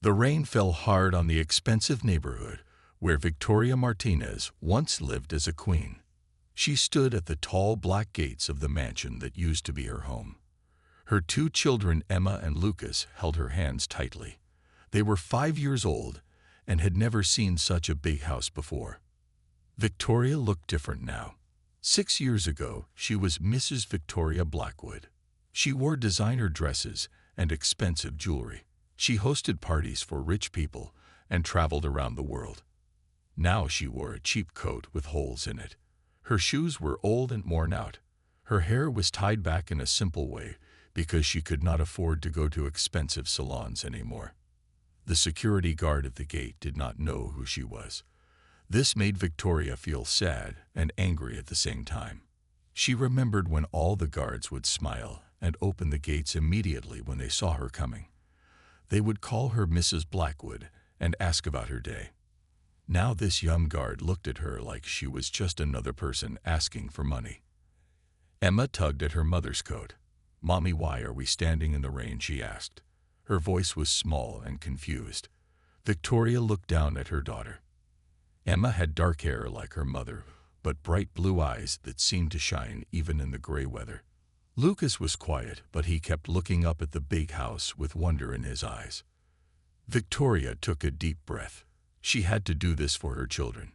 The rain fell hard on the expensive neighborhood where Victoria Martinez once lived as a queen. She stood at the tall black gates of the mansion that used to be her home. Her two children, Emma and Lucas, held her hands tightly. They were 5 years old and had never seen such a big house before. Victoria looked different now. 6 years ago, she was Mrs. Victoria Blackwood. She wore designer dresses and expensive jewelry. She hosted parties for rich people and traveled around the world. Now she wore a cheap coat with holes in it. Her shoes were old and worn out. Her hair was tied back in a simple way because she could not afford to go to expensive salons anymore. The security guard at the gate did not know who she was. This made Victoria feel sad and angry at the same time. She remembered when all the guards would smile and open the gates immediately when they saw her coming. They would call her Mrs. Blackwood and ask about her day. Now this young guard looked at her like she was just another person asking for money. Emma tugged at her mother's coat. "Mommy, why are we standing in the rain?" she asked. Her voice was small and confused. Victoria looked down at her daughter. Emma had dark hair like her mother, but bright blue eyes that seemed to shine even in the gray weather. Lucas was quiet, but he kept looking up at the big house with wonder in his eyes. Victoria took a deep breath. She had to do this for her children.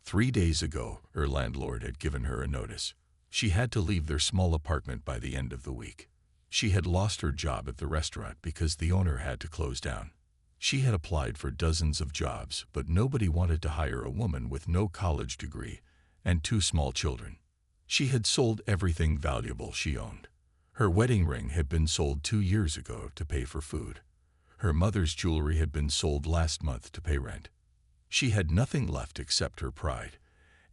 3 days ago, her landlord had given her a notice. She had to leave their small apartment by the end of the week. She had lost her job at the restaurant because the owner had to close down. She had applied for dozens of jobs, but nobody wanted to hire a woman with no college degree and 2 small children. She had sold everything valuable she owned. Her wedding ring had been sold 2 years ago to pay for food. Her mother's jewelry had been sold last month to pay rent. She had nothing left except her pride,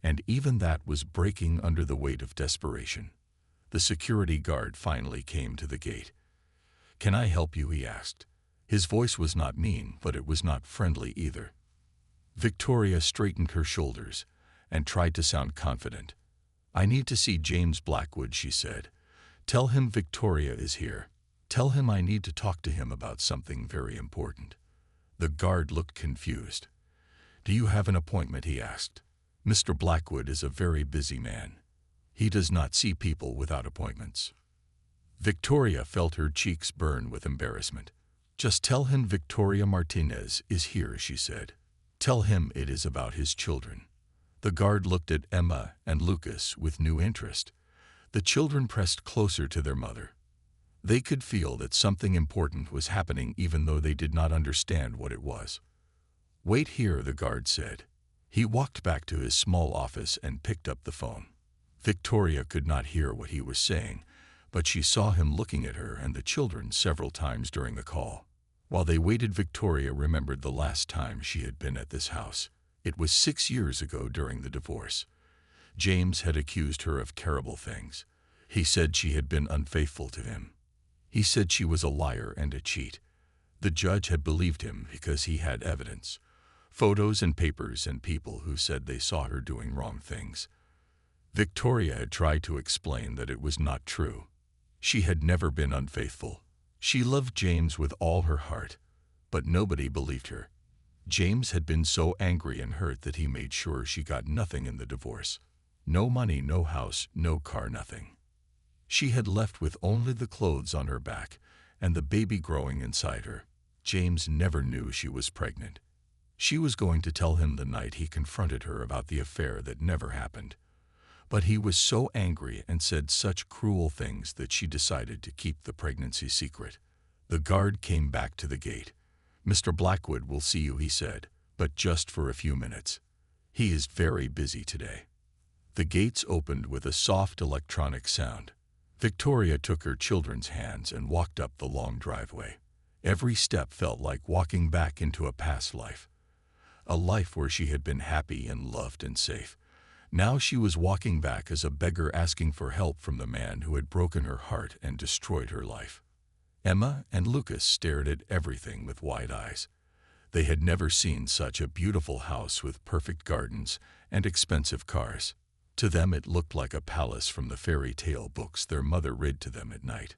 and even that was breaking under the weight of desperation. The security guard finally came to the gate. "Can I help you?" he asked. His voice was not mean, but it was not friendly either. Victoria straightened her shoulders and tried to sound confident. "I need to see James Blackwood," she said. "Tell him Victoria is here. Tell him I need to talk to him about something very important." The guard looked confused. "Do you have an appointment?" he asked. "Mr. Blackwood is a very busy man. He does not see people without appointments." Victoria felt her cheeks burn with embarrassment. "Just tell him Victoria Martinez is here," she said. "Tell him it is about his children." The guard looked at Emma and Lucas with new interest. The children pressed closer to their mother. They could feel that something important was happening even though they did not understand what it was. "Wait here," the guard said. He walked back to his small office and picked up the phone. Victoria could not hear what he was saying, but she saw him looking at her and the children several times during the call. While they waited, Victoria remembered the last time she had been at this house. It was 6 years ago during the divorce. James had accused her of terrible things. He said she had been unfaithful to him. He said she was a liar and a cheat. The judge had believed him because he had evidence. Photos and papers and people who said they saw her doing wrong things. Victoria had tried to explain that it was not true. She had never been unfaithful. She loved James with all her heart, but nobody believed her. James had been so angry and hurt that he made sure she got nothing in the divorce. No money, no house, no car, nothing. She had left with only the clothes on her back and the baby growing inside her. James never knew she was pregnant. She was going to tell him the night he confronted her about the affair that never happened. But he was so angry and said such cruel things that she decided to keep the pregnancy secret. The guard came back to the gate. "Mr. Blackwood will see you," he said, "but just for a few minutes. He is very busy today." The gates opened with a soft electronic sound. Victoria took her children's hands and walked up the long driveway. Every step felt like walking back into a past life. A life where she had been happy and loved and safe. Now she was walking back as a beggar asking for help from the man who had broken her heart and destroyed her life. Emma and Lucas stared at everything with wide eyes. They had never seen such a beautiful house with perfect gardens and expensive cars. To them it looked like a palace from the fairy tale books their mother read to them at night.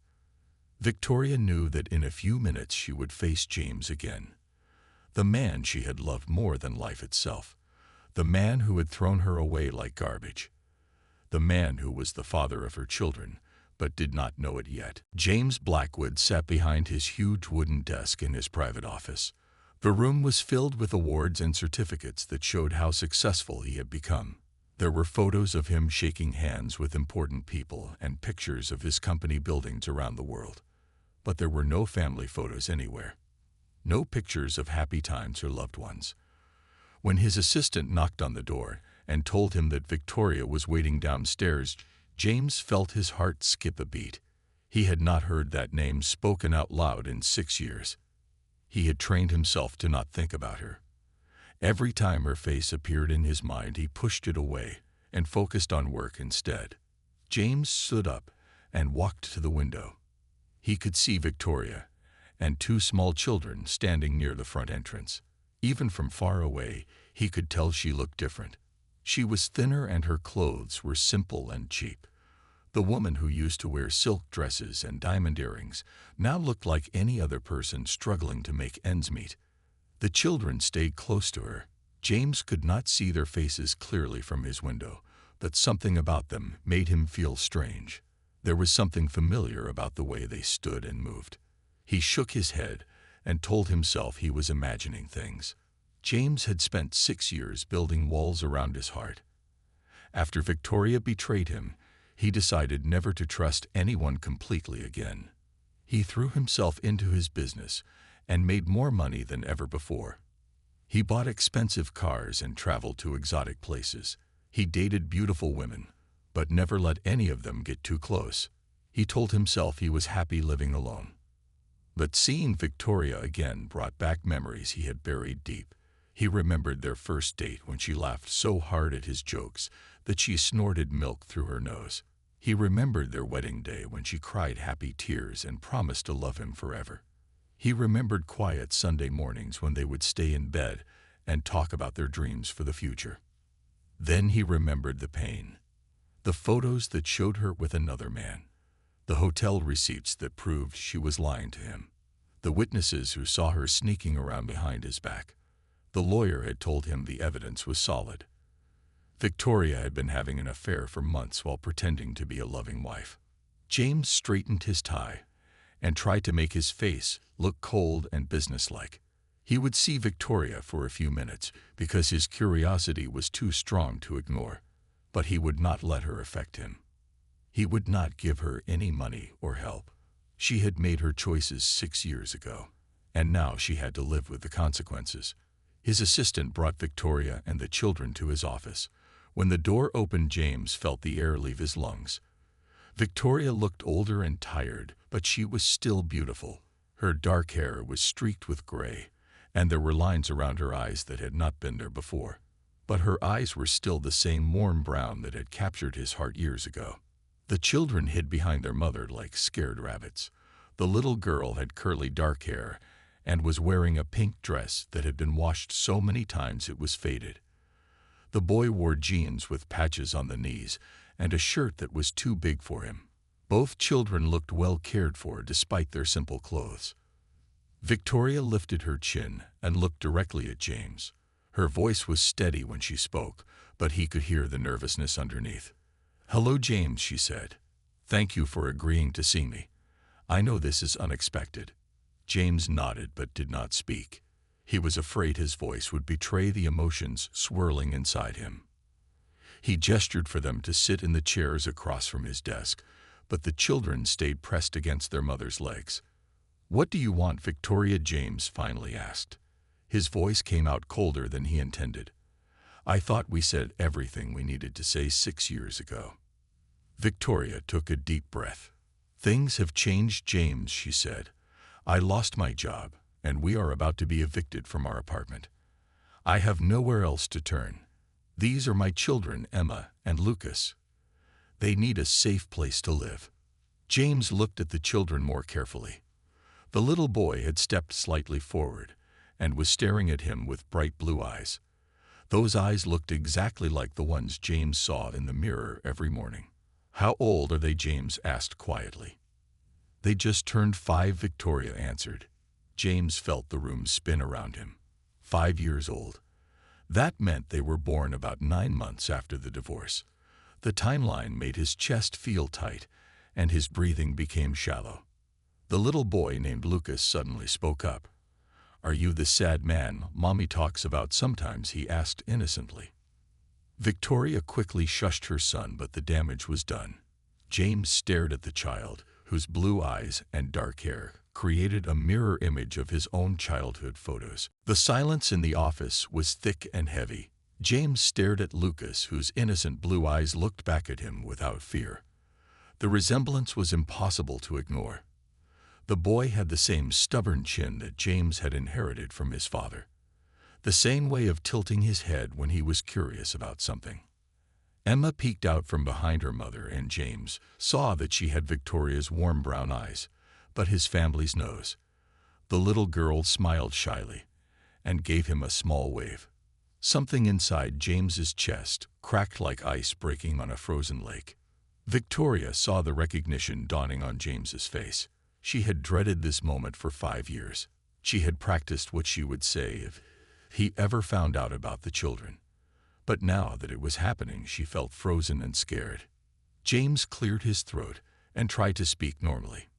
Victoria knew that in a few minutes she would face James again. The man she had loved more than life itself. The man who had thrown her away like garbage. The man who was the father of her children, but did not know it yet. James Blackwood sat behind his huge wooden desk in his private office. The room was filled with awards and certificates that showed how successful he had become. There were photos of him shaking hands with important people and pictures of his company buildings around the world. But there were no family photos anywhere. No pictures of happy times or loved ones. When his assistant knocked on the door and told him that Victoria was waiting downstairs, James felt his heart skip a beat. He had not heard that name spoken out loud in 6 years. He had trained himself to not think about her. Every time her face appeared in his mind, he pushed it away and focused on work instead. James stood up and walked to the window. He could see Victoria and 2 small children standing near the front entrance. Even from far away, he could tell she looked different. She was thinner and her clothes were simple and cheap. The woman who used to wear silk dresses and diamond earrings now looked like any other person struggling to make ends meet. The children stayed close to her. James could not see their faces clearly from his window, but something about them made him feel strange. There was something familiar about the way they stood and moved. He shook his head and told himself he was imagining things. James had spent 6 years building walls around his heart. After Victoria betrayed him, he decided never to trust anyone completely again. He threw himself into his business and made more money than ever before. He bought expensive cars and traveled to exotic places. He dated beautiful women, but never let any of them get too close. He told himself he was happy living alone. But seeing Victoria again brought back memories he had buried deep. He remembered their first date when she laughed so hard at his jokes that she snorted milk through her nose. He remembered their wedding day when she cried happy tears and promised to love him forever. He remembered quiet Sunday mornings when they would stay in bed and talk about their dreams for the future. Then he remembered the pain. The photos that showed her with another man. The hotel receipts that proved she was lying to him. The witnesses who saw her sneaking around behind his back. The lawyer had told him the evidence was solid. Victoria had been having an affair for months while pretending to be a loving wife. James straightened his tie and tried to make his face look cold and businesslike. He would see Victoria for a few minutes because his curiosity was too strong to ignore, but he would not let her affect him. He would not give her any money or help. She had made her choices 6 years ago, and now she had to live with the consequences. His assistant brought Victoria and the children to his office. When the door opened, James felt the air leave his lungs. Victoria looked older and tired, but she was still beautiful. Her dark hair was streaked with gray, and there were lines around her eyes that had not been there before. But her eyes were still the same warm brown that had captured his heart years ago. The children hid behind their mother like scared rabbits. The little girl had curly dark hair and was wearing a pink dress that had been washed so many times it was faded. The boy wore jeans with patches on the knees and a shirt that was too big for him. Both children looked well cared for despite their simple clothes. Victoria lifted her chin and looked directly at James. Her voice was steady when she spoke, but he could hear the nervousness underneath. "Hello, James," she said. "Thank you for agreeing to see me. I know this is unexpected." James nodded but did not speak. He was afraid his voice would betray the emotions swirling inside him. He gestured for them to sit in the chairs across from his desk, but the children stayed pressed against their mother's legs. "What do you want, Victoria?" James finally asked. His voice came out colder than he intended. "I thought we said everything we needed to say 6 years ago." Victoria took a deep breath. "Things have changed, James," she said. "I lost my job, and we are about to be evicted from our apartment. I have nowhere else to turn. These are my children, Emma and Lucas. They need a safe place to live." James looked at the children more carefully. The little boy had stepped slightly forward and was staring at him with bright blue eyes. Those eyes looked exactly like the ones James saw in the mirror every morning. "How old are they?" James asked quietly. "They just turned 5, Victoria answered. James felt the room spin around him. 5 years old. That meant they were born about 9 months after the divorce. The timeline made his chest feel tight, and his breathing became shallow. The little boy named Lucas suddenly spoke up. "Are you the sad man Mommy talks about sometimes?" he asked innocently. Victoria quickly shushed her son, but the damage was done. James stared at the child, whose blue eyes and dark hair created a mirror image of his own childhood photos. The silence in the office was thick and heavy. James stared at Lucas, whose innocent blue eyes looked back at him without fear. The resemblance was impossible to ignore. The boy had the same stubborn chin that James had inherited from his father, the same way of tilting his head when he was curious about something. Emma peeked out from behind her mother, and James saw that she had Victoria's warm brown eyes, but his family's nose. The little girl smiled shyly and gave him a small wave. Something inside James's chest cracked like ice breaking on a frozen lake. Victoria saw the recognition dawning on James's face. She had dreaded this moment for 5 years. She had practiced what she would say if he ever found out about the children. But now that it was happening, she felt frozen and scared. James cleared his throat and tried to speak normally.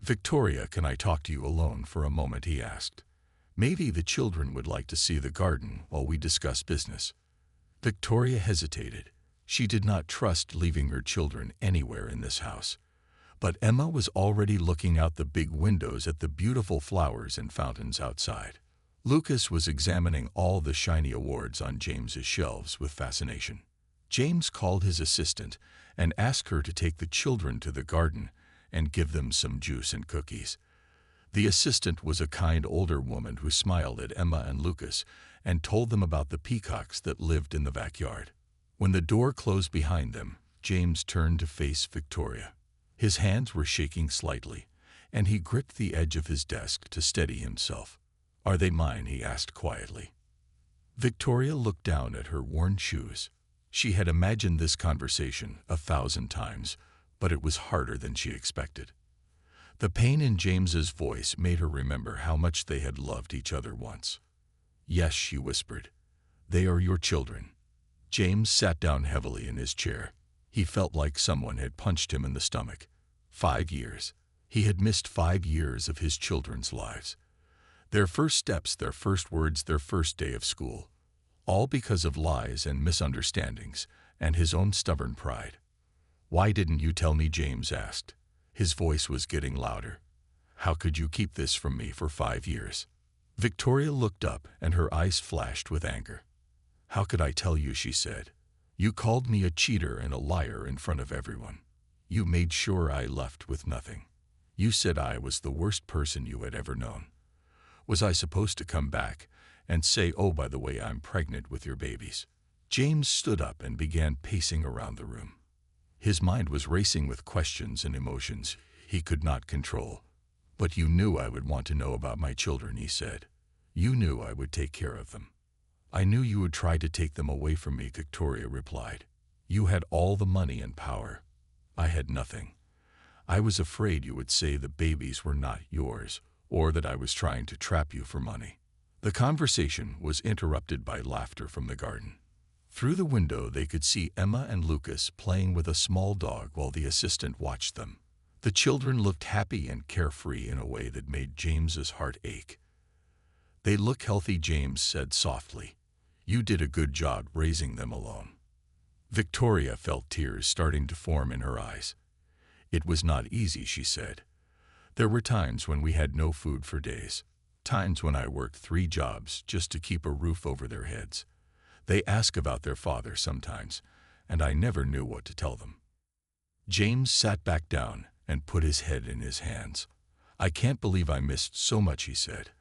"Victoria, can I talk to you alone for a moment?" he asked. "Maybe the children would like to see the garden while we discuss business." Victoria hesitated. She did not trust leaving her children anywhere in this house. But Emma was already looking out the big windows at the beautiful flowers and fountains outside. Lucas was examining all the shiny awards on James's shelves with fascination. James called his assistant and asked her to take the children to the garden and give them some juice and cookies. The assistant was a kind older woman who smiled at Emma and Lucas and told them about the peacocks that lived in the backyard. When the door closed behind them, James turned to face Victoria. His hands were shaking slightly, and he gripped the edge of his desk to steady himself. "Are they mine?" he asked quietly. Victoria looked down at her worn shoes. She had imagined this conversation 1,000 times, but it was harder than she expected. The pain in James's voice made her remember how much they had loved each other once. "Yes," she whispered. "They are your children." James sat down heavily in his chair. He felt like someone had punched him in the stomach. 5 years. He had missed 5 years of his children's lives. Their first steps, their first words, their first day of school. All because of lies and misunderstandings and his own stubborn pride. "Why didn't you tell me?" James asked. His voice was getting louder. "How could you keep this from me for 5 years?" Victoria looked up and her eyes flashed with anger. "How could I tell you?" she said. "You called me a cheater and a liar in front of everyone. You made sure I left with nothing. You said I was the worst person you had ever known. Was I supposed to come back and say, 'Oh, by the way, I'm pregnant with your babies'?" James stood up and began pacing around the room. His mind was racing with questions and emotions he could not control. "But you knew I would want to know about my children," he said. "You knew I would take care of them." "I knew you would try to take them away from me," Victoria replied. "You had all the money and power. I had nothing. I was afraid you would say the babies were not yours, or that I was trying to trap you for money." The conversation was interrupted by laughter from the garden. Through the window they could see Emma and Lucas playing with a small dog while the assistant watched them. The children looked happy and carefree in a way that made James's heart ache. "They look healthy," James said softly. "You did a good job raising them alone." Victoria felt tears starting to form in her eyes. "It was not easy," she said. "There were times when we had no food for days, times when I worked 3 jobs just to keep a roof over their heads. They ask about their father sometimes, and I never knew what to tell them." James sat back down and put his head in his hands. "I can't believe I missed so much," he said.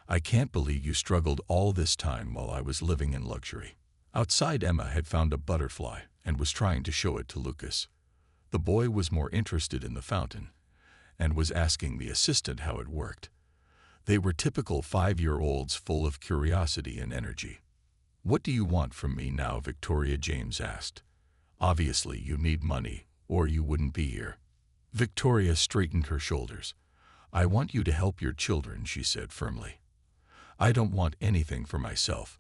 "I can't believe you struggled all this time while I was living in luxury." Outside, Emma had found a butterfly and was trying to show it to Lucas. The boy was more interested in the fountain and was asking the assistant how it worked. They were typical 5-year-olds full of curiosity and energy. "What do you want from me now?" Victoria, James asked. "Obviously you need money, or you wouldn't be here." Victoria straightened her shoulders. "I want you to help your children," she said firmly. I don't want anything for myself.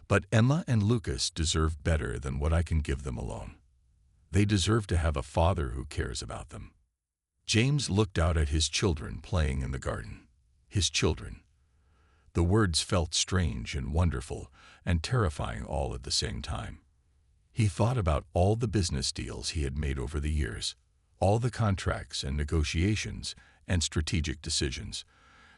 But Emma and Lucas deserve better than what I can give them alone. They deserve to have a father who cares about them." James looked out at his children playing in the garden. His children. The words felt strange and wonderful and terrifying all at the same time. He thought about all the business deals he had made over the years, all the contracts and negotiations and strategic decisions.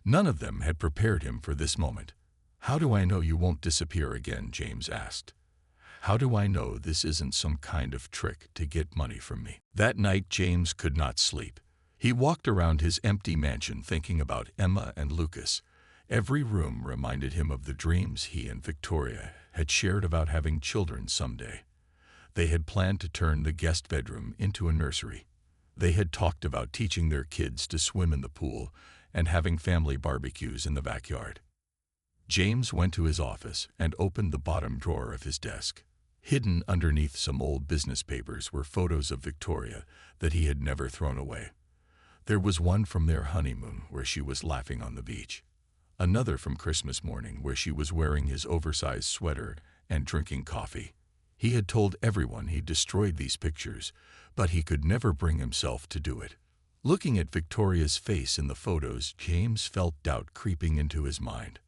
None of them had prepared him for this moment. "How do I know you won't disappear again?" James asked. "How do I know this isn't some kind of trick to get money from me?" That night James could not sleep. He walked around his empty mansion thinking about Emma and Lucas. Every room reminded him of the dreams he and Victoria had shared about having children someday. They had planned to turn the guest bedroom into a nursery. They had talked about teaching their kids to swim in the pool and having family barbecues in the backyard. James went to his office and opened the bottom drawer of his desk. Hidden underneath some old business papers were photos of Victoria that he had never thrown away. There was one from their honeymoon where she was laughing on the beach. Another from Christmas morning where she was wearing his oversized sweater and drinking coffee. He had told everyone he destroyed these pictures, but he could never bring himself to do it. Looking at Victoria's face in the photos, James felt doubt creeping into his mind.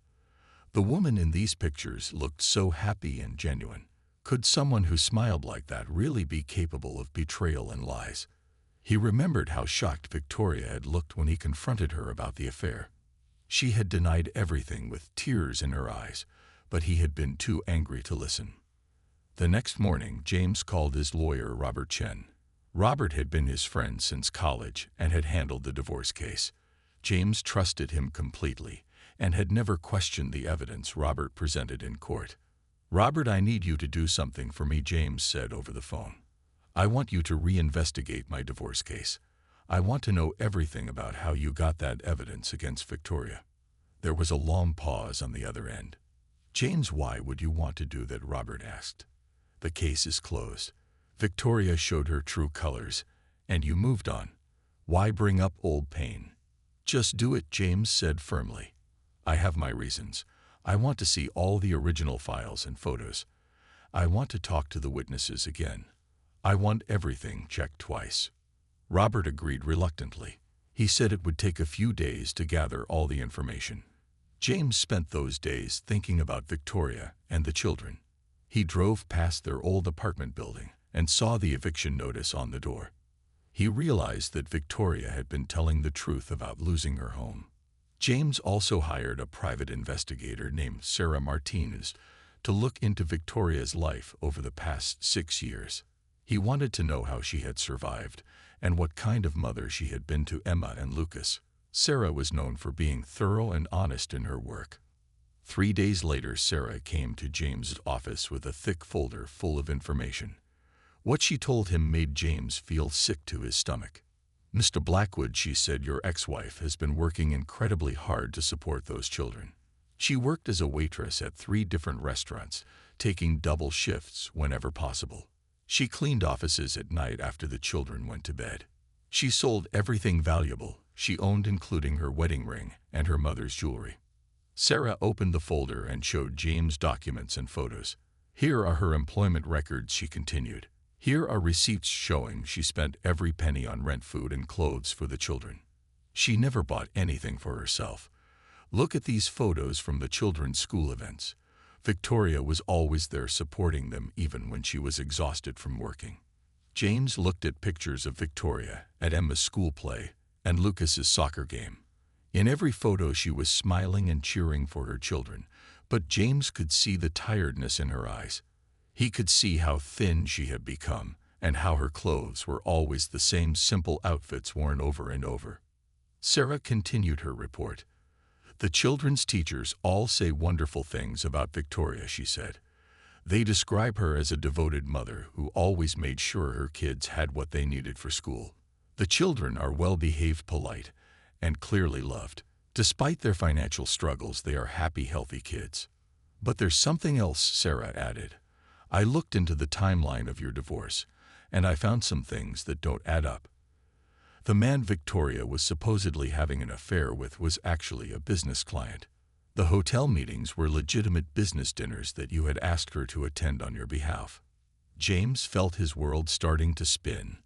The woman in these pictures looked so happy and genuine. Could someone who smiled like that really be capable of betrayal and lies? He remembered how shocked Victoria had looked when he confronted her about the affair. She had denied everything with tears in her eyes, but he had been too angry to listen. The next morning, James called his lawyer, Robert Chen. Robert had been his friend since college and had handled the divorce case. James trusted him completely and had never questioned the evidence Robert presented in court. "Robert, I need you to do something for me," James said over the phone. "I want you to reinvestigate my divorce case. I want to know everything about how you got that evidence against Victoria." There was a long pause on the other end. "James, why would you want to do that?" Robert asked. "The case is closed. Victoria showed her true colors, and you moved on. Why bring up old pain?" "Just do it," James said firmly. "I have my reasons. I want to see all the original files and photos. I want to talk to the witnesses again. I want everything checked twice." Robert agreed reluctantly. He said it would take a few days to gather all the information. James spent those days thinking about Victoria and the children. He drove past their old apartment building and saw the eviction notice on the door. He realized that Victoria had been telling the truth about losing her home. James also hired a private investigator named Sarah Martinez to look into Victoria's life over the past 6 years. He wanted to know how she had survived and what kind of mother she had been to Emma and Lucas. Sarah was known for being thorough and honest in her work. 3 days later, Sarah came to James's office with a thick folder full of information. What she told him made James feel sick to his stomach. "Mr. Blackwood," she said, "your ex-wife has been working incredibly hard to support those children. She worked as a waitress at 3 different restaurants, taking double shifts whenever possible. She cleaned offices at night after the children went to bed. She sold everything valuable she owned, including her wedding ring and her mother's jewelry." Sarah opened the folder and showed James documents and photos. "Here are her employment records," she continued. "Here are receipts showing she spent every penny on rent, food, and clothes for the children. She never bought anything for herself. Look at these photos from the children's school events. Victoria was always there supporting them even when she was exhausted from working." James looked at pictures of Victoria at Emma's school play and Lucas's soccer game. In every photo she was smiling and cheering for her children, but James could see the tiredness in her eyes. He could see how thin she had become and how her clothes were always the same simple outfits worn over and over. Sarah continued her report. "The children's teachers all say wonderful things about Victoria," she said. "They describe her as a devoted mother who always made sure her kids had what they needed for school. The children are well-behaved, polite, and clearly loved. Despite their financial struggles, they are happy, healthy kids. But there's something else," Sarah added. "I looked into the timeline of your divorce, and I found some things that don't add up. The man Victoria was supposedly having an affair with was actually a business client. The hotel meetings were legitimate business dinners that you had asked her to attend on your behalf. James felt his world starting to spin.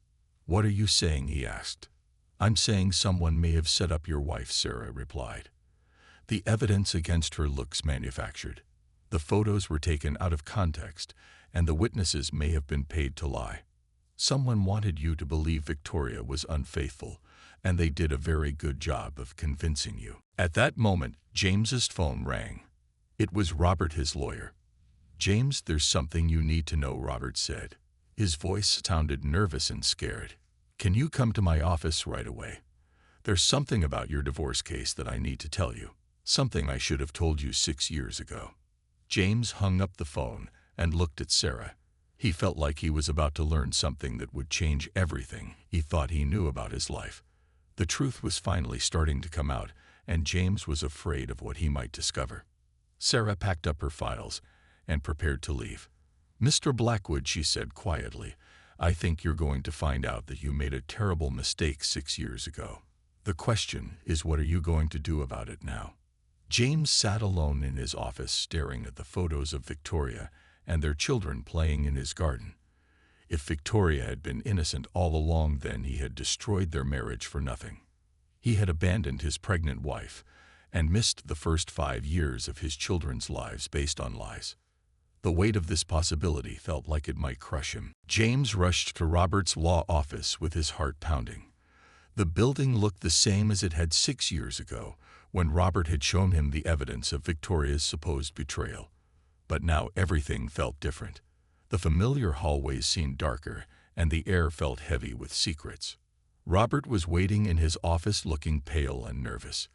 "What are you saying?" he asked. "I'm saying someone may have set up your wife," Sarah replied. "The evidence against her looks manufactured. The photos were taken out of context, and the witnesses may have been paid to lie. Someone wanted you to believe Victoria was unfaithful, and they did a very good job of convincing you." At that moment, James's phone rang. It was Robert, his lawyer. "James, there's something you need to know," Robert said. His voice sounded nervous and scared. "Can you come to my office right away? There's something about your divorce case that I need to tell you. Something I should have told you 6 years ago." James hung up the phone and looked at Sarah. He felt like he was about to learn something that would change everything he thought he knew about his life. The truth was finally starting to come out, and James was afraid of what he might discover. Sarah packed up her files and prepared to leave. "Mr. Blackwood," she said quietly, "I think you're going to find out that you made a terrible mistake 6 years ago. The question is, what are you going to do about it now?" James sat alone in his office staring at the photos of Victoria and their children playing in his garden. If Victoria had been innocent all along, then he had destroyed their marriage for nothing. He had abandoned his pregnant wife and missed the first 5 years of his children's lives based on lies. The weight of this possibility felt like it might crush him. James rushed to Robert's law office with his heart pounding. The building looked the same as it had 6 years ago, when Robert had shown him the evidence of Victoria's supposed betrayal. But now everything felt different. The familiar hallways seemed darker, and the air felt heavy with secrets. Robert was waiting in his office looking pale and nervous.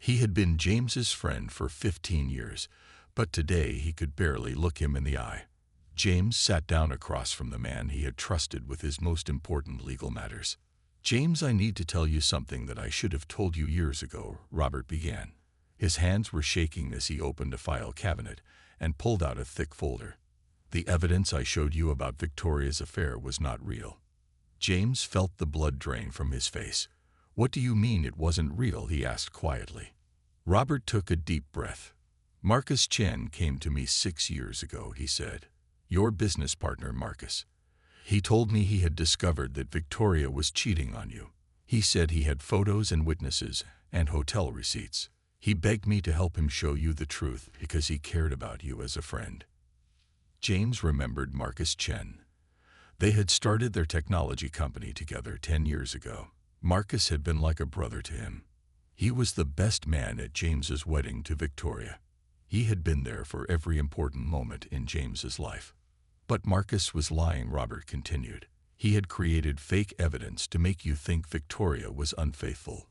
He had been James's friend for 15 years, but today he could barely look him in the eye. James sat down across from the man he had trusted with his most important legal matters. "James, I need to tell you something that I should have told you years ago," Robert began. His hands were shaking as he opened a file cabinet and pulled out a thick folder. "The evidence I showed you about Victoria's affair was not real." James felt the blood drain from his face. "What do you mean it wasn't real?" he asked quietly. Robert took a deep breath. "Marcus Chen came to me 6 years ago," he said. "Your business partner, Marcus. He told me he had discovered that Victoria was cheating on you. He said he had photos and witnesses and hotel receipts. He begged me to help him show you the truth because he cared about you as a friend." James remembered Marcus Chen. They had started their technology company together 10 years ago. Marcus had been like a brother to him. He was the best man at James's wedding to Victoria. He had been there for every important moment in James's life. "But Marcus was lying," Robert continued. "He had created fake evidence to make you think Victoria was unfaithful.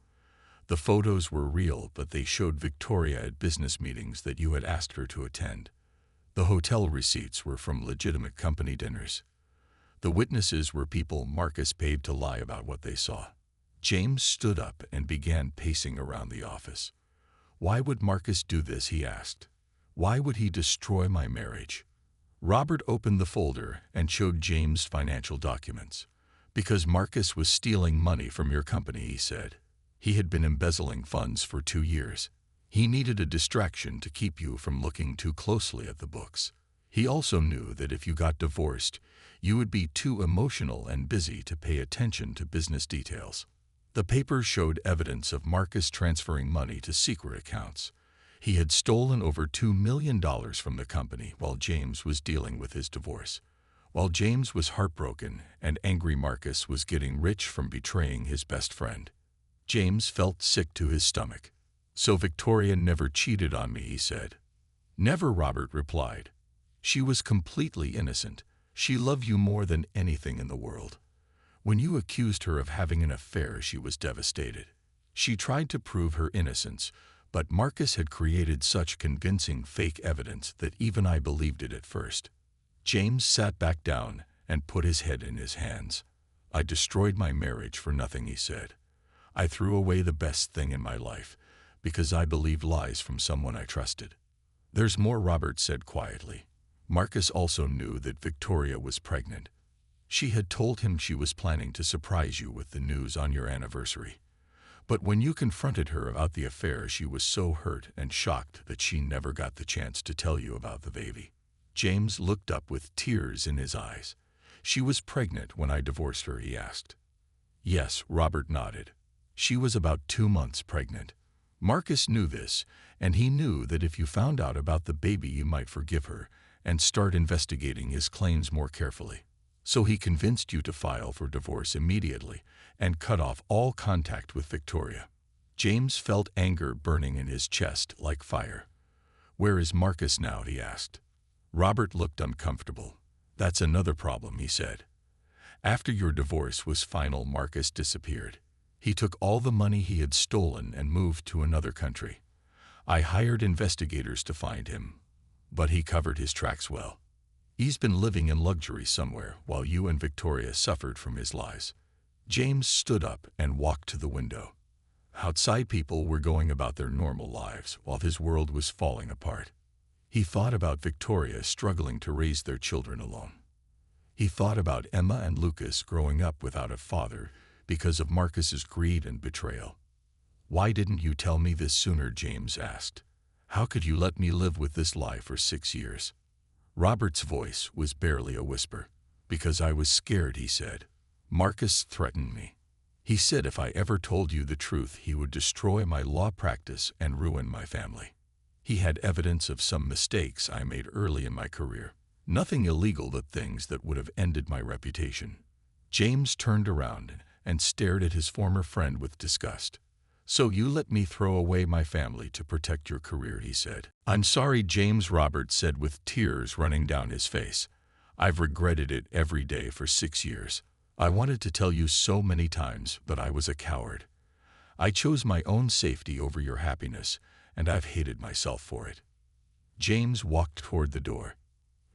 The photos were real, but they showed Victoria at business meetings that you had asked her to attend. The hotel receipts were from legitimate company dinners. The witnesses were people Marcus paid to lie about what they saw." James stood up and began pacing around the office. "Why would Marcus do this?" he asked. "Why would he destroy my marriage?" Robert opened the folder and showed James financial documents. "Because Marcus was stealing money from your company," he said. "He had been embezzling funds for 2 years. He needed a distraction to keep you from looking too closely at the books. He also knew that if you got divorced, you would be too emotional and busy to pay attention to business details." The papers showed evidence of Marcus transferring money to secret accounts. He had stolen over $2 million from the company while James was dealing with his divorce. While James was heartbroken and angry, Marcus was getting rich from betraying his best friend. James felt sick to his stomach. "So Victoria never cheated on me," he said. "Never," Robert replied. "She was completely innocent. She loved you more than anything in the world. When you accused her of having an affair, she was devastated. She tried to prove her innocence, but Marcus had created such convincing fake evidence that even I believed it at first." James sat back down and put his head in his hands. "I destroyed my marriage for nothing," he said. "I threw away the best thing in my life because I believed lies from someone I trusted." "There's more," Robert said quietly. "Marcus also knew that Victoria was pregnant. She had told him she was planning to surprise you with the news on your anniversary. But when you confronted her about the affair, she was so hurt and shocked that she never got the chance to tell you about the baby. James looked up with tears in his eyes. She was pregnant when I divorced her, he asked. Yes, Robert nodded. She was about 2 months pregnant. Marcus knew this, and he knew that if you found out about the baby you might forgive her and start investigating his claims more carefully. So he convinced you to file for divorce immediately and cut off all contact with Victoria. James felt anger burning in his chest like fire. Where is Marcus now, he asked. Robert looked uncomfortable. That's another problem, he said. After your divorce was final, Marcus disappeared. He took all the money he had stolen and moved to another country. I hired investigators to find him, but he covered his tracks well. He's been living in luxury somewhere while you and Victoria suffered from his lies. James stood up and walked to the window. Outside, people were going about their normal lives while his world was falling apart. He thought about Victoria struggling to raise their children alone. He thought about Emma and Lucas growing up without a father because of Marcus's greed and betrayal. Why didn't you tell me this sooner, James asked. How could you let me live with this lie for 6 years? Robert's voice was barely a whisper. Because I was scared, he said. Marcus threatened me. He said if I ever told you the truth, he would destroy my law practice and ruin my family. He had evidence of some mistakes I made early in my career. Nothing illegal, but things that would have ended my reputation. James turned around and stared at his former friend with disgust. So you let me throw away my family to protect your career, he said. I'm sorry, James, Robert said with tears running down his face. I've regretted it every day for 6 years. I wanted to tell you so many times, but I was a coward. I chose my own safety over your happiness, and I've hated myself for it. James walked toward the door.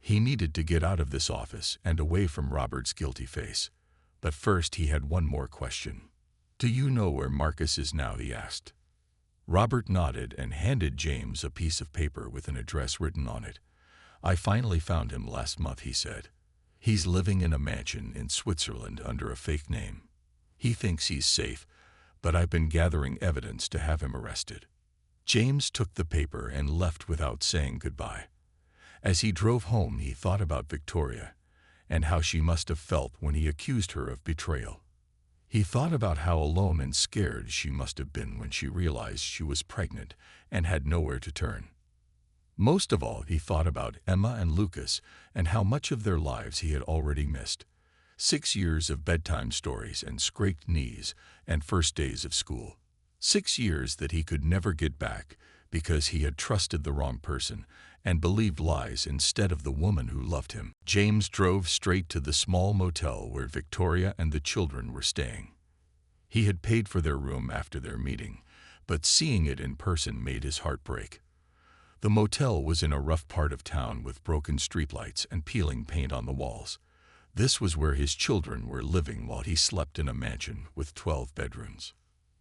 He needed to get out of this office and away from Robert's guilty face. But first he had one more question. Do you know where Marcus is now, he asked. Robert nodded and handed James a piece of paper with an address written on it. I finally found him last month, he said. He's living in a mansion in Switzerland under a fake name. He thinks he's safe, but I've been gathering evidence to have him arrested. James took the paper and left without saying goodbye. As he drove home, he thought about Victoria and how she must have felt when he accused her of betrayal. He thought about how alone and scared she must have been when she realized she was pregnant and had nowhere to turn. Most of all, he thought about Emma and Lucas and how much of their lives he had already missed. 6 years of bedtime stories and scraped knees and first days of school. 6 years that he could never get back because he had trusted the wrong person and believed lies instead of the woman who loved him. James drove straight to the small motel where Victoria and the children were staying. He had paid for their room after their meeting, but seeing it in person made his heart break. The motel was in a rough part of town with broken streetlights and peeling paint on the walls. This was where his children were living while he slept in a mansion with 12 bedrooms.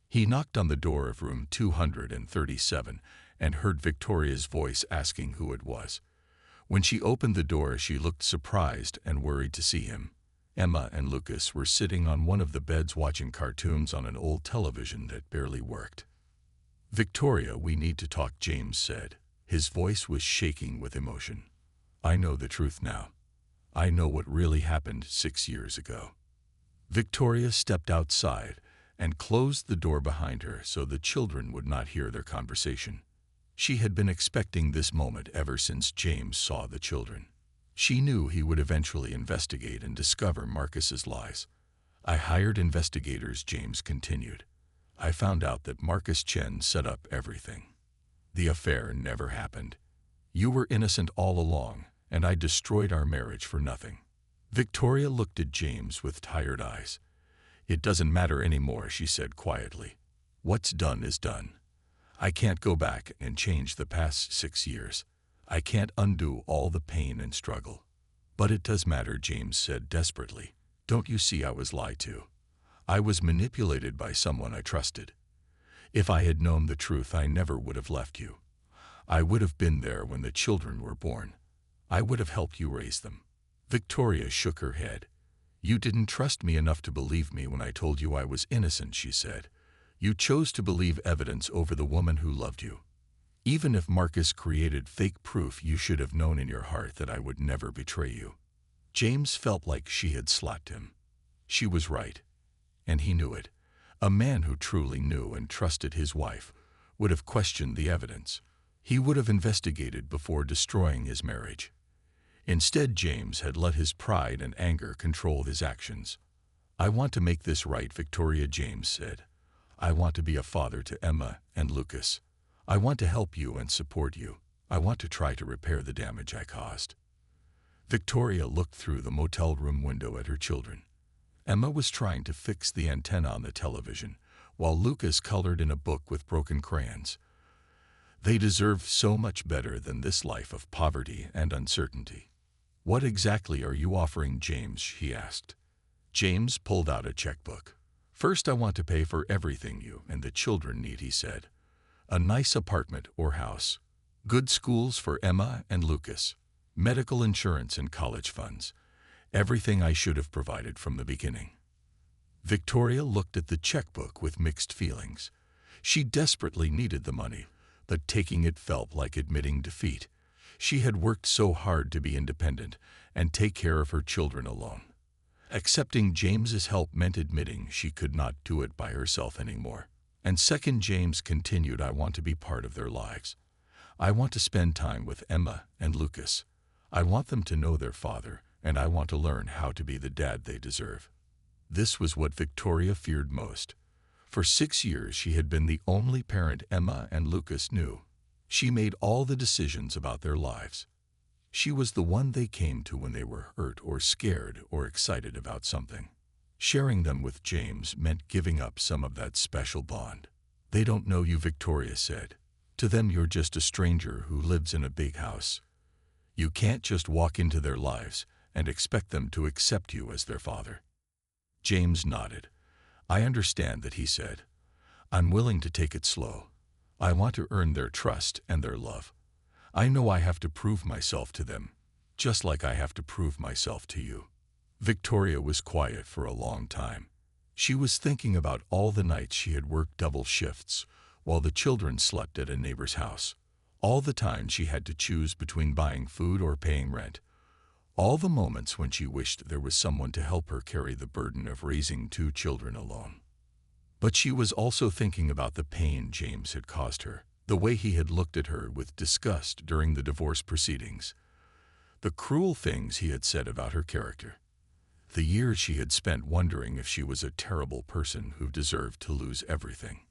He knocked on the door of room 237 and heard Victoria's voice asking who it was. When she opened the door, she looked surprised and worried to see him. Emma and Lucas were sitting on one of the beds watching cartoons on an old television that barely worked. Victoria, we need to talk, James said. His voice was shaking with emotion. I know the truth now. I know what really happened 6 years ago. Victoria stepped outside and closed the door behind her so the children would not hear their conversation. She had been expecting this moment ever since James saw the children. She knew he would eventually investigate and discover Marcus's lies. I hired investigators, James continued. I found out that Marcus Chen set up everything. The affair never happened. You were innocent all along, and I destroyed our marriage for nothing. Victoria looked at James with tired eyes. It doesn't matter anymore, she said quietly. What's done is done. I can't go back and change the past 6 years. I can't undo all the pain and struggle. But it does matter, James said desperately. Don't you see I was lied to? I was manipulated by someone I trusted. If I had known the truth, I never would have left you. I would have been there when the children were born. I would have helped you raise them. Victoria shook her head. You didn't trust me enough to believe me when I told you I was innocent, she said. You chose to believe evidence over the woman who loved you. Even if Marcus created fake proof, you should have known in your heart that I would never betray you." James felt like she had slapped him. She was right, and he knew it. A man who truly knew and trusted his wife would have questioned the evidence. He would have investigated before destroying his marriage. Instead, James had let his pride and anger control his actions. "I want to make this right, Victoria," James said. "I want to be a father to Emma and Lucas. I want to help you and support you. I want to try to repair the damage I caused." Victoria looked through the motel room window at her children. Emma was trying to fix the antenna on the television, while Lucas colored in a book with broken crayons. They deserved so much better than this life of poverty and uncertainty. "What exactly are you offering, James?" she asked. James pulled out a checkbook. "First, I want to pay for everything you and the children need," he said. "A nice apartment or house, good schools for Emma and Lucas, medical insurance and college funds, everything I should have provided from the beginning." Victoria looked at the checkbook with mixed feelings. She desperately needed the money, but taking it felt like admitting defeat. She had worked so hard to be independent and take care of her children alone. Accepting James's help meant admitting she could not do it by herself anymore. And second, James continued, "I want to be part of their lives. I want to spend time with Emma and Lucas. I want them to know their father, and I want to learn how to be the dad they deserve." This was what Victoria feared most. For 6 years, she had been the only parent Emma and Lucas knew. She made all the decisions about their lives. She was the one they came to when they were hurt or scared or excited about something. Sharing them with James meant giving up some of that special bond. "They don't know you," Victoria said. "To them, you're just a stranger who lives in a big house. You can't just walk into their lives and expect them to accept you as their father." James nodded. "I understand that," he said. "I'm willing to take it slow. I want to earn their trust and their love. I know I have to prove myself to them, just like I have to prove myself to you." Victoria was quiet for a long time. She was thinking about all the nights she had worked double shifts while the children slept at a neighbor's house. All the times she had to choose between buying food or paying rent. All the moments when she wished there was someone to help her carry the burden of raising 2 children alone. But she was also thinking about the pain James had caused her, the way he had looked at her with disgust during the divorce proceedings, the cruel things he had said about her character, the years she had spent wondering if she was a terrible person who deserved to lose everything.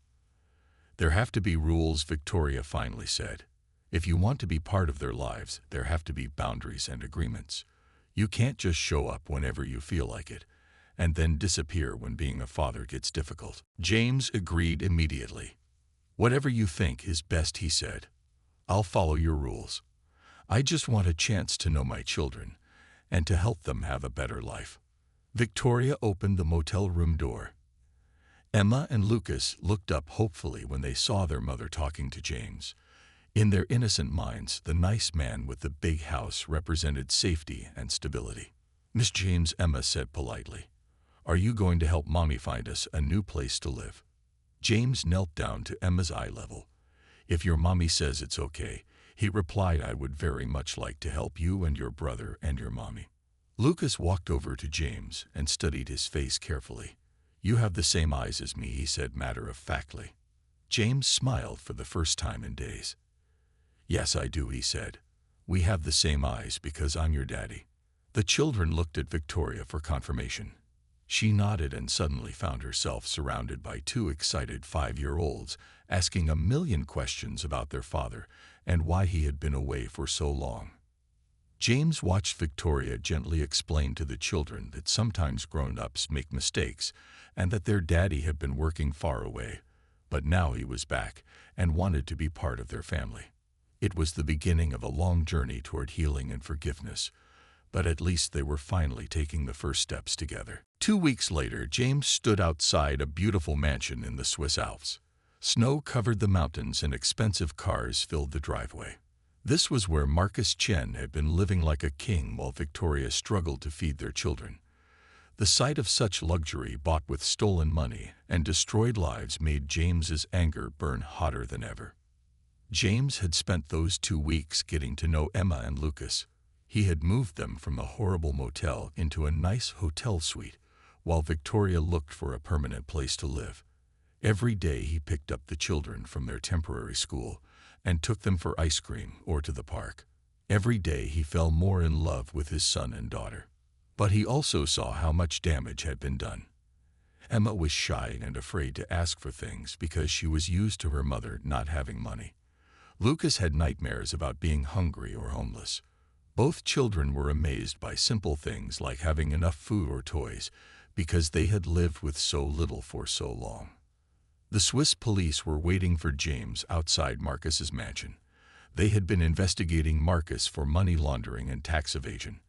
"There have to be rules," Victoria finally said. "If you want to be part of their lives, there have to be boundaries and agreements. You can't just show up whenever you feel like it, and then disappear when being a father gets difficult." James agreed immediately. "Whatever you think is best," he said. "I'll follow your rules. I just want a chance to know my children and to help them have a better life." Victoria opened the motel room door. Emma and Lucas looked up hopefully when they saw their mother talking to James. In their innocent minds, the nice man with the big house represented safety and stability. "Miss James," Emma said politely, "are you going to help Mommy find us a new place to live?" James knelt down to Emma's eye level. "If your mommy says it's okay," he replied, "I would very much like to help you and your brother and your mommy." Lucas walked over to James and studied his face carefully. "You have the same eyes as me," he said matter-of-factly. James smiled for the first time in days. "Yes, I do," he said. "We have the same eyes because I'm your daddy." The children looked at Victoria for confirmation. She nodded and suddenly found herself surrounded by 2 excited 5-year-olds asking a million questions about their father and why he had been away for so long. James watched Victoria gently explain to the children that sometimes grown-ups make mistakes and that their daddy had been working far away, but now he was back and wanted to be part of their family. It was the beginning of a long journey toward healing and forgiveness, but at least they were finally taking the first steps together. 2 weeks later, James stood outside a beautiful mansion in the Swiss Alps. Snow covered the mountains and expensive cars filled the driveway. This was where Marcus Chen had been living like a king while Victoria struggled to feed their children. The sight of such luxury bought with stolen money and destroyed lives made James's anger burn hotter than ever. James had spent those 2 weeks getting to know Emma and Lucas. He had moved them from a horrible motel into a nice hotel suite, while Victoria looked for a permanent place to live. Every day he picked up the children from their temporary school and took them for ice cream or to the park. Every day he fell more in love with his son and daughter. But he also saw how much damage had been done. Emma was shy and afraid to ask for things because she was used to her mother not having money. Lucas had nightmares about being hungry or homeless. Both children were amazed by simple things like having enough food or toys because they had lived with so little for so long. The Swiss police were waiting for James outside Marcus's mansion. They had been investigating Marcus for money laundering and tax evasion.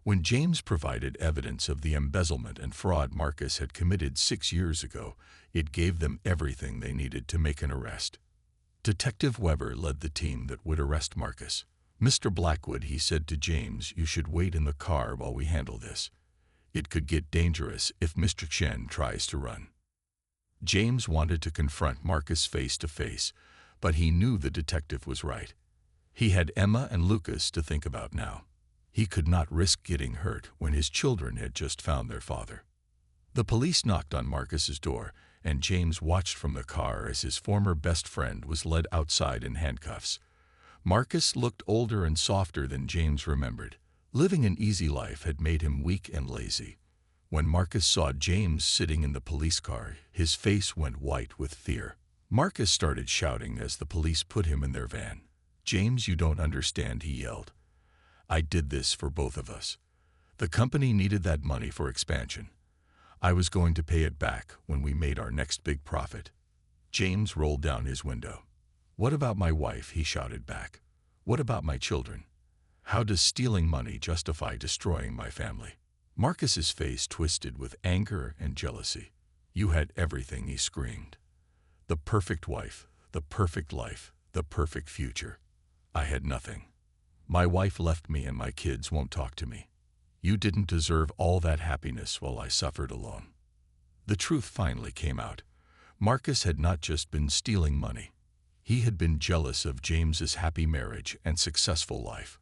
When James provided evidence of the embezzlement and fraud Marcus had committed 6 years ago, it gave them everything they needed to make an arrest. Detective Weber led the team that would arrest Marcus. "Mr. Blackwood," he said to James, "you should wait in the car while we handle this. It could get dangerous if Mr. Chen tries to run." James wanted to confront Marcus face to face, but he knew the detective was right. He had Emma and Lucas to think about now. He could not risk getting hurt when his children had just found their father. The police knocked on Marcus's door, and James watched from the car as his former best friend was led outside in handcuffs. Marcus looked older and softer than James remembered. Living an easy life had made him weak and lazy. When Marcus saw James sitting in the police car, his face went white with fear. Marcus started shouting as the police put him in their van. "James, you don't understand," he yelled. "I did this for both of us. The company needed that money for expansion. I was going to pay it back when we made our next big profit." James rolled down his window. "What about my wife?" he shouted back. "What about my children? How does stealing money justify destroying my family?" Marcus's face twisted with anger and jealousy. "You had everything," he screamed. "The perfect wife, the perfect life, the perfect future. I had nothing. My wife left me and my kids won't talk to me. You didn't deserve all that happiness while I suffered alone." The truth finally came out. Marcus had not just been stealing money. He had been jealous of James's happy marriage and successful life.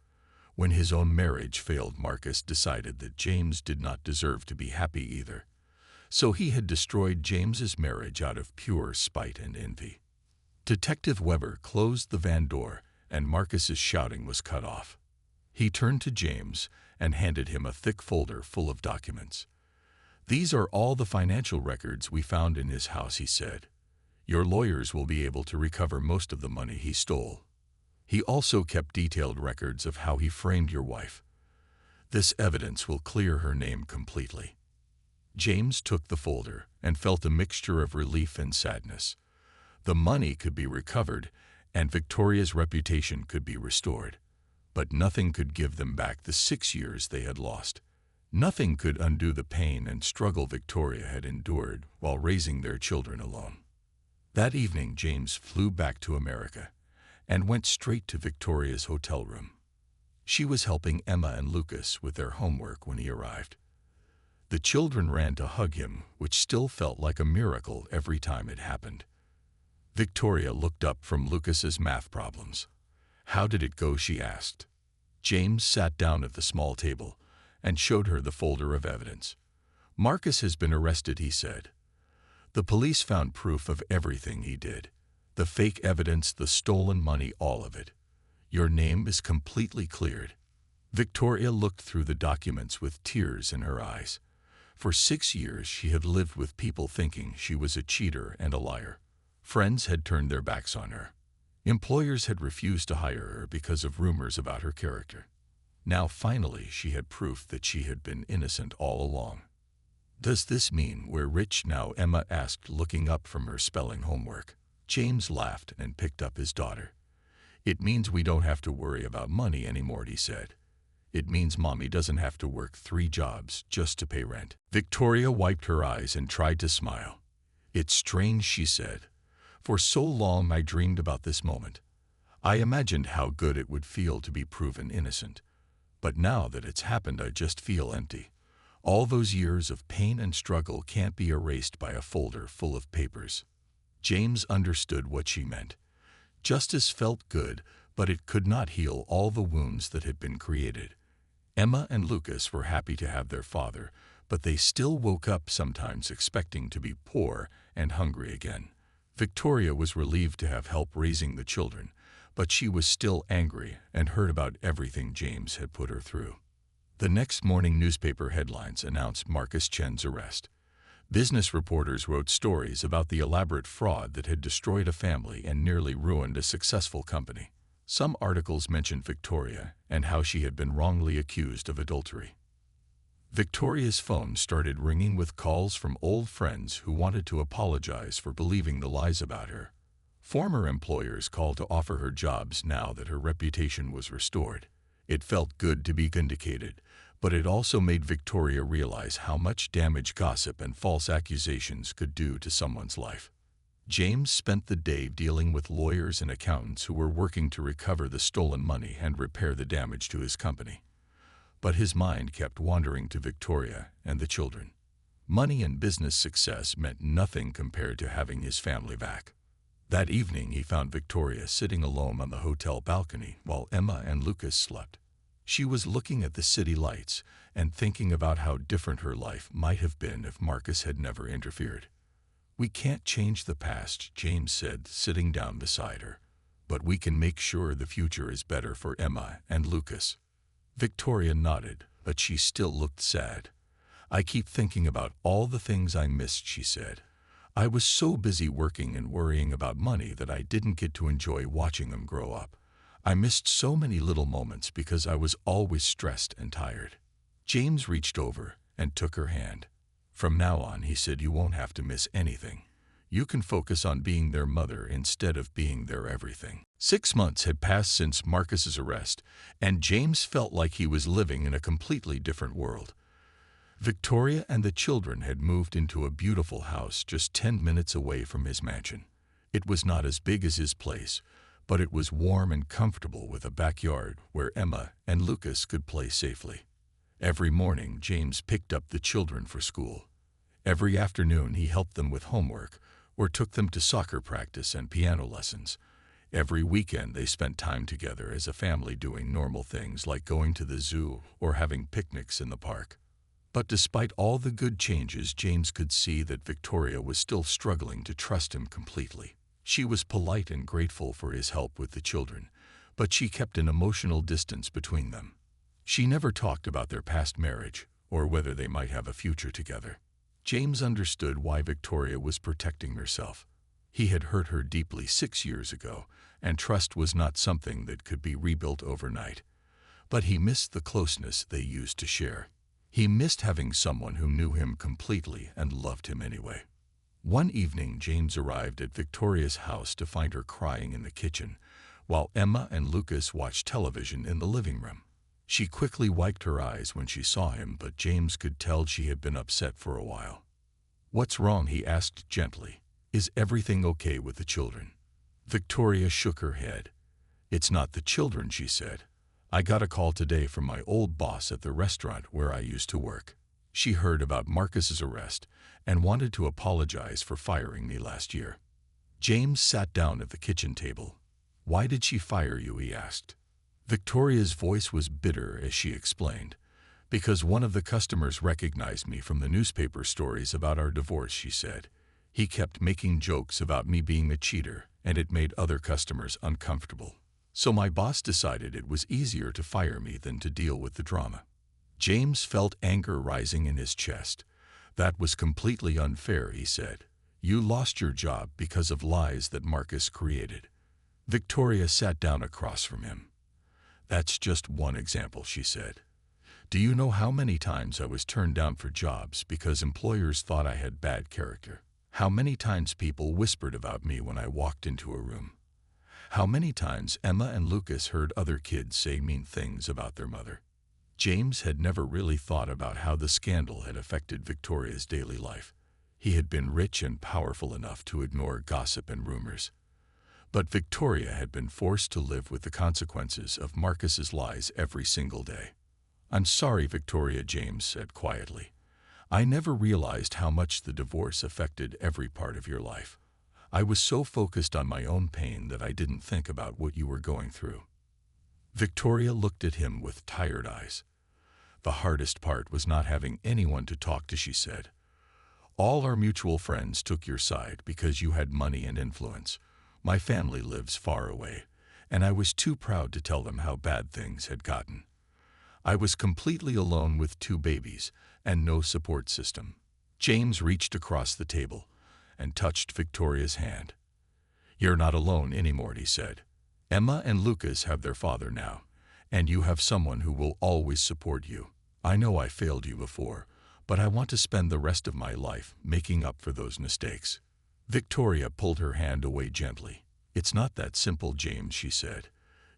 When his own marriage failed, Marcus decided that James did not deserve to be happy either. So he had destroyed James's marriage out of pure spite and envy. Detective Weber closed the van door, and Marcus's shouting was cut off. He turned to James and handed him a thick folder full of documents. "These are all the financial records we found in his house," he said. "Your lawyers will be able to recover most of the money he stole. He also kept detailed records of how he framed your wife. This evidence will clear her name completely." James took the folder and felt a mixture of relief and sadness. The money could be recovered, and Victoria's reputation could be restored. But nothing could give them back the 6 years they had lost. Nothing could undo the pain and struggle Victoria had endured while raising their children alone. That evening, James flew back to America and went straight to Victoria's hotel room. She was helping Emma and Lucas with their homework when he arrived. The children ran to hug him, which still felt like a miracle every time it happened. Victoria looked up from Lucas's math problems. "How did it go?" she asked. James sat down at the small table and showed her the folder of evidence. "Marcus has been arrested," he said. "The police found proof of everything he did. The fake evidence, the stolen money, all of it. Your name is completely cleared." Victoria looked through the documents with tears in her eyes. For 6 years she had lived with people thinking she was a cheater and a liar. Friends had turned their backs on her. Employers had refused to hire her because of rumors about her character. Now finally she had proof that she had been innocent all along. "Does this mean we're rich now?" Emma asked, looking up from her spelling homework. James laughed and picked up his daughter. "It means we don't have to worry about money anymore," he said. "It means Mommy doesn't have to work 3 jobs just to pay rent." Victoria wiped her eyes and tried to smile. "It's strange," she said. "For so long I dreamed about this moment. I imagined how good it would feel to be proven innocent. But now that it's happened, I just feel empty. All those years of pain and struggle can't be erased by a folder full of papers. James understood what she meant. Justice felt good, but it could not heal all the wounds that had been created. Emma and Lucas were happy to have their father, but they still woke up sometimes expecting to be poor and hungry again. Victoria was relieved to have help raising the children, but she was still angry and heard about everything James had put her through. The next morning newspaper headlines announced Marcus Chen's arrest. Business reporters wrote stories about the elaborate fraud that had destroyed a family and nearly ruined a successful company. Some articles mentioned Victoria and how she had been wrongly accused of adultery. Victoria's phone started ringing with calls from old friends who wanted to apologize for believing the lies about her. Former employers called to offer her jobs now that her reputation was restored. It felt good to be vindicated, but it also made Victoria realize how much damage gossip and false accusations could do to someone's life. James spent the day dealing with lawyers and accountants who were working to recover the stolen money and repair the damage to his company. But his mind kept wandering to Victoria and the children. Money and business success meant nothing compared to having his family back. That evening he found Victoria sitting alone on the hotel balcony while Emma and Lucas slept. She was looking at the city lights and thinking about how different her life might have been if Marcus had never interfered. "We can't change the past," James said, sitting down beside her. "But we can make sure the future is better for Emma and Lucas." Victoria nodded, but she still looked sad. "I keep thinking about all the things I missed," she said. "I was so busy working and worrying about money that I didn't get to enjoy watching them grow up. I missed so many little moments because I was always stressed and tired." James reached over and took her hand. "From now on," he said, "you won't have to miss anything. You can focus on being their mother instead of being their everything." 6 months had passed since Marcus's arrest, and James felt like he was living in a completely different world. Victoria and the children had moved into a beautiful house just 10 minutes away from his mansion. It was not as big as his place, but it was warm and comfortable with a backyard where Emma and Lucas could play safely. Every morning, James picked up the children for school. Every afternoon, he helped them with homework or took them to soccer practice and piano lessons. Every weekend, they spent time together as a family doing normal things like going to the zoo or having picnics in the park. But despite all the good changes, James could see that Victoria was still struggling to trust him completely. She was polite and grateful for his help with the children, but she kept an emotional distance between them. She never talked about their past marriage or whether they might have a future together. James understood why Victoria was protecting herself. He had hurt her deeply 6 years ago, and trust was not something that could be rebuilt overnight. But he missed the closeness they used to share. He missed having someone who knew him completely and loved him anyway. One evening, James arrived at Victoria's house to find her crying in the kitchen, while Emma and Lucas watched television in the living room. She quickly wiped her eyes when she saw him, but James could tell she had been upset for a while. "What's wrong?" he asked gently. "Is everything okay with the children?" Victoria shook her head. "It's not the children," she said. "I got a call today from my old boss at the restaurant where I used to work. She heard about Marcus's arrest and wanted to apologize for firing me last year." James sat down at the kitchen table. "Why did she fire you?" he asked. Victoria's voice was bitter as she explained. "Because one of the customers recognized me from the newspaper stories about our divorce," she said. "He kept making jokes about me being a cheater, and it made other customers uncomfortable. So my boss decided it was easier to fire me than to deal with the drama." James felt anger rising in his chest. "That was completely unfair," he said. "You lost your job because of lies that Marcus created." Victoria sat down across from him. "That's just one example," she said. "Do you know how many times I was turned down for jobs because employers thought I had bad character? How many times people whispered about me when I walked into a room? How many times Emma and Lucas heard other kids say mean things about their mother?" James had never really thought about how the scandal had affected Victoria's daily life. He had been rich and powerful enough to ignore gossip and rumors. But Victoria had been forced to live with the consequences of Marcus's lies every single day. "I'm sorry, Victoria," James said quietly. "I never realized how much the divorce affected every part of your life. I was so focused on my own pain that I didn't think about what you were going through." Victoria looked at him with tired eyes. "The hardest part was not having anyone to talk to," she said. "All our mutual friends took your side because you had money and influence. My family lives far away, and I was too proud to tell them how bad things had gotten. I was completely alone with 2 babies and no support system." James reached across the table and touched Victoria's hand. "You're not alone anymore," he said. "Emma and Lucas have their father now, and you have someone who will always support you. I know I failed you before, but I want to spend the rest of my life making up for those mistakes." Victoria pulled her hand away gently. "It's not that simple, James," she said.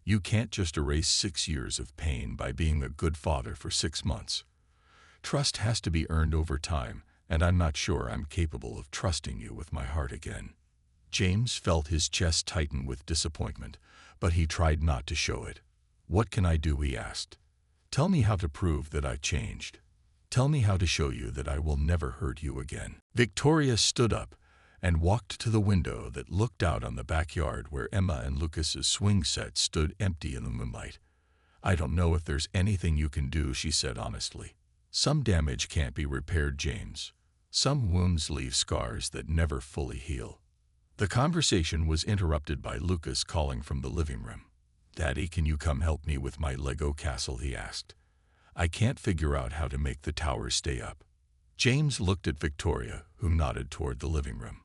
"You can't just erase 6 years of pain by being a good father for 6 months. Trust has to be earned over time, and I'm not sure I'm capable of trusting you with my heart again." James felt his chest tighten with disappointment, but he tried not to show it. "What can I do?" he asked. "Tell me how to prove that I changed. Tell me how to show you that I will never hurt you again." Victoria stood up and walked to the window that looked out on the backyard where Emma and Lucas's swing set stood empty in the moonlight. "I don't know if there's anything you can do," she said honestly. "Some damage can't be repaired, James. Some wounds leave scars that never fully heal." The conversation was interrupted by Lucas calling from the living room. "Daddy, can you come help me with my Lego castle?" he asked. "I can't figure out how to make the towers stay up." James looked at Victoria, who nodded toward the living room.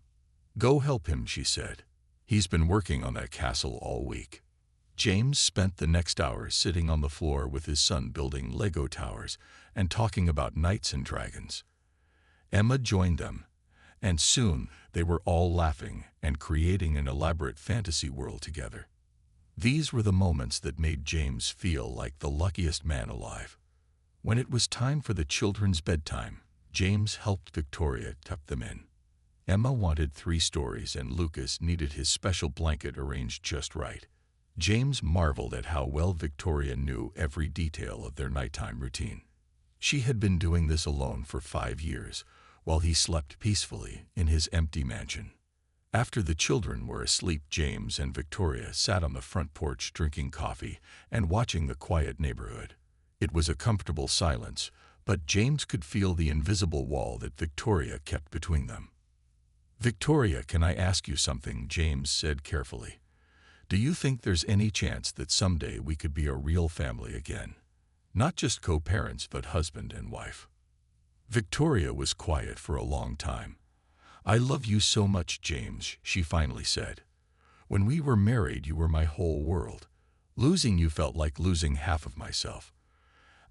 "Go help him," she said. "He's been working on that castle all week." James spent the next hour sitting on the floor with his son building Lego towers and talking about knights and dragons. Emma joined them, and soon they were all laughing and creating an elaborate fantasy world together. These were the moments that made James feel like the luckiest man alive. When it was time for the children's bedtime, James helped Victoria tuck them in. Emma wanted 3 stories and Lucas needed his special blanket arranged just right. James marveled at how well Victoria knew every detail of their nighttime routine. She had been doing this alone for 5 years, while he slept peacefully in his empty mansion. After the children were asleep, James and Victoria sat on the front porch drinking coffee and watching the quiet neighborhood. It was a comfortable silence, but James could feel the invisible wall that Victoria kept between them. "Victoria, can I ask you something?" James said carefully. "Do you think there's any chance that someday we could be a real family again? Not just co-parents, but husband and wife?" Victoria was quiet for a long time. "I love you so much, James," she finally said. "When we were married, you were my whole world. Losing you felt like losing half of myself.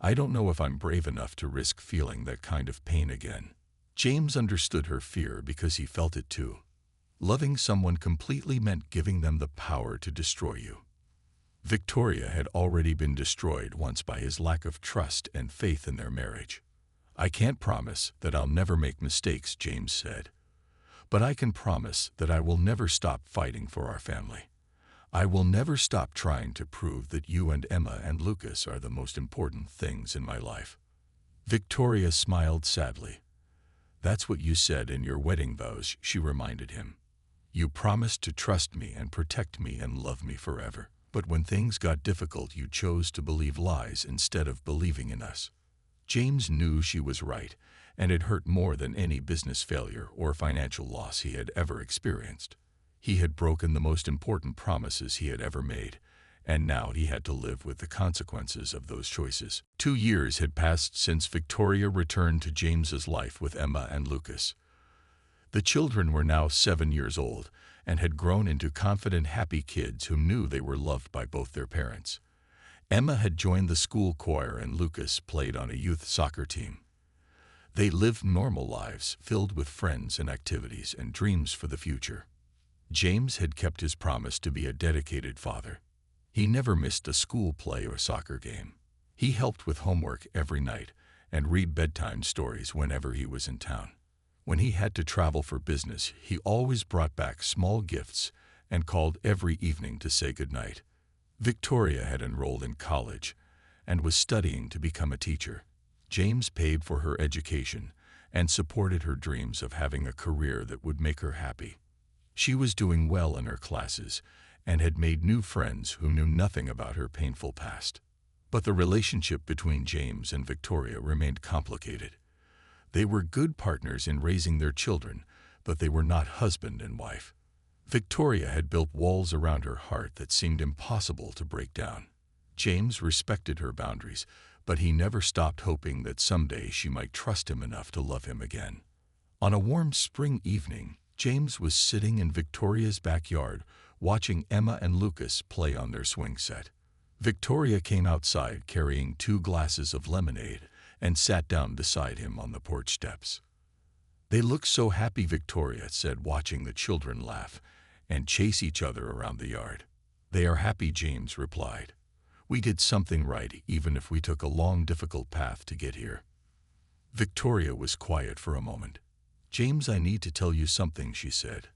I don't know if I'm brave enough to risk feeling that kind of pain again." James understood her fear because he felt it too. Loving someone completely meant giving them the power to destroy you. Victoria had already been destroyed once by his lack of trust and faith in their marriage. "I can't promise that I'll never make mistakes," James said. "But I can promise that I will never stop fighting for our family. I will never stop trying to prove that you and Emma and Lucas are the most important things in my life." Victoria smiled sadly. "That's what you said in your wedding vows," she reminded him. "You promised to trust me and protect me and love me forever. But when things got difficult, you chose to believe lies instead of believing in us." James knew she was right, and it hurt more than any business failure or financial loss he had ever experienced. He had broken the most important promises he had ever made, and now he had to live with the consequences of those choices. 2 years had passed since Victoria returned to James's life with Emma and Lucas. The children were now 7 years old and had grown into confident, happy kids who knew they were loved by both their parents. Emma had joined the school choir and Lucas played on a youth soccer team. They lived normal lives filled with friends and activities and dreams for the future. James had kept his promise to be a dedicated father. He never missed a school play or soccer game. He helped with homework every night and read bedtime stories whenever he was in town. When he had to travel for business, he always brought back small gifts and called every evening to say goodnight. Victoria had enrolled in college, and was studying to become a teacher. James paid for her education and supported her dreams of having a career that would make her happy. She was doing well in her classes and had made new friends who knew nothing about her painful past. But the relationship between James and Victoria remained complicated. They were good partners in raising their children, but they were not husband and wife. Victoria had built walls around her heart that seemed impossible to break down. James respected her boundaries, but he never stopped hoping that someday she might trust him enough to love him again. On a warm spring evening, James was sitting in Victoria's backyard watching Emma and Lucas play on their swing set. Victoria came outside carrying 2 glasses of lemonade and sat down beside him on the porch steps. "They look so happy," Victoria said, watching the children laugh and chase each other around the yard. "They are happy," James replied. "We did something right, even if we took a long, difficult path to get here." Victoria was quiet for a moment. "James, I need to tell you something," she said.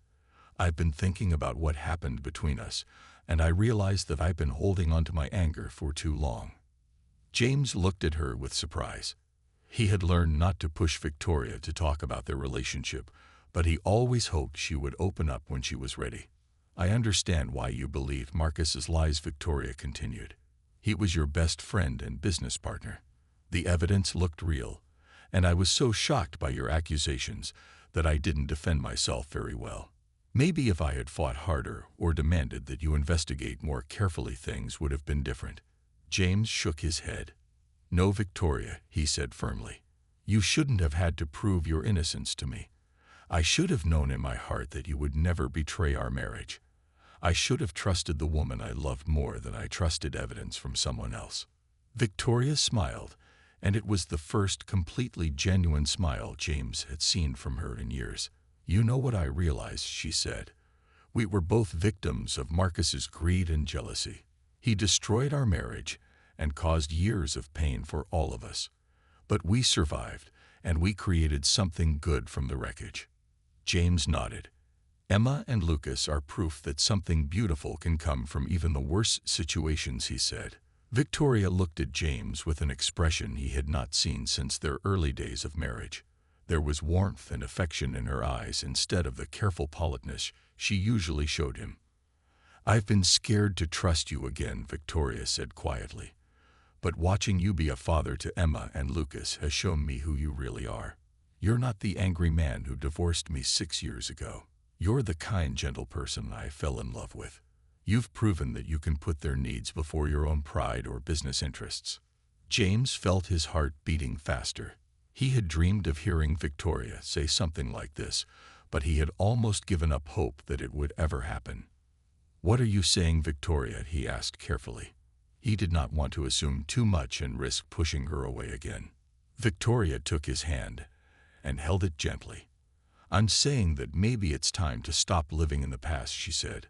"I've been thinking about what happened between us, and I realized that I've been holding on to my anger for too long." James looked at her with surprise. He had learned not to push Victoria to talk about their relationship, but he always hoped she would open up when she was ready. "I understand why you believed Marcus's lies," Victoria continued. "He was your best friend and business partner. The evidence looked real, and I was so shocked by your accusations that I didn't defend myself very well. Maybe if I had fought harder or demanded that you investigate more carefully, things would have been different." James shook his head. "No, Victoria," he said firmly. "You shouldn't have had to prove your innocence to me. I should have known in my heart that you would never betray our marriage. I should have trusted the woman I loved more than I trusted evidence from someone else." Victoria smiled, and it was the first completely genuine smile James had seen from her in years. "You know what I realized," she said. "We were both victims of Marcus's greed and jealousy. He destroyed our marriage and caused years of pain for all of us. But we survived, and we created something good from the wreckage." James nodded. "Emma and Lucas are proof that something beautiful can come from even the worst situations," he said. Victoria looked at James with an expression he had not seen since their early days of marriage. There was warmth and affection in her eyes instead of the careful politeness she usually showed him. "I've been scared to trust you again," Victoria said quietly. "But watching you be a father to Emma and Lucas has shown me who you really are. You're not the angry man who divorced me 6 years ago. You're the kind, gentle person I fell in love with. You've proven that you can put their needs before your own pride or business interests." James felt his heart beating faster. He had dreamed of hearing Victoria say something like this, but he had almost given up hope that it would ever happen. "What are you saying, Victoria?" he asked carefully. He did not want to assume too much and risk pushing her away again. Victoria took his hand and held it gently. "I'm saying that maybe it's time to stop living in the past," she said.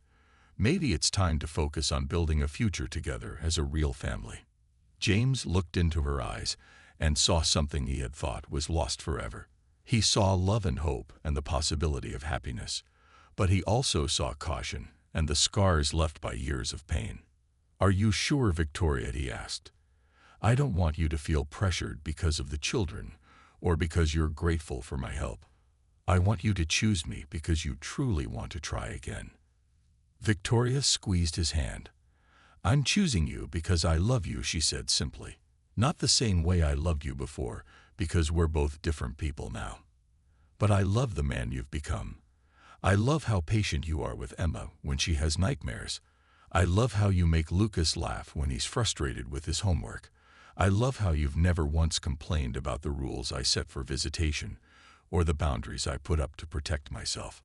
"Maybe it's time to focus on building a future together as a real family." James looked into her eyes and saw something he had thought was lost forever. He saw love and hope and the possibility of happiness, but he also saw caution and the scars left by years of pain. "Are you sure, Victoria?" he asked. "I don't want you to feel pressured because of the children or because you're grateful for my help. I want you to choose me because you truly want to try again." Victoria squeezed his hand. "I'm choosing you because I love you," she said simply. "Not the same way I loved you before, because we're both different people now. But I love the man you've become. I love how patient you are with Emma when she has nightmares. I love how you make Lucas laugh when he's frustrated with his homework. I love how you've never once complained about the rules I set for visitation or the boundaries I put up to protect myself.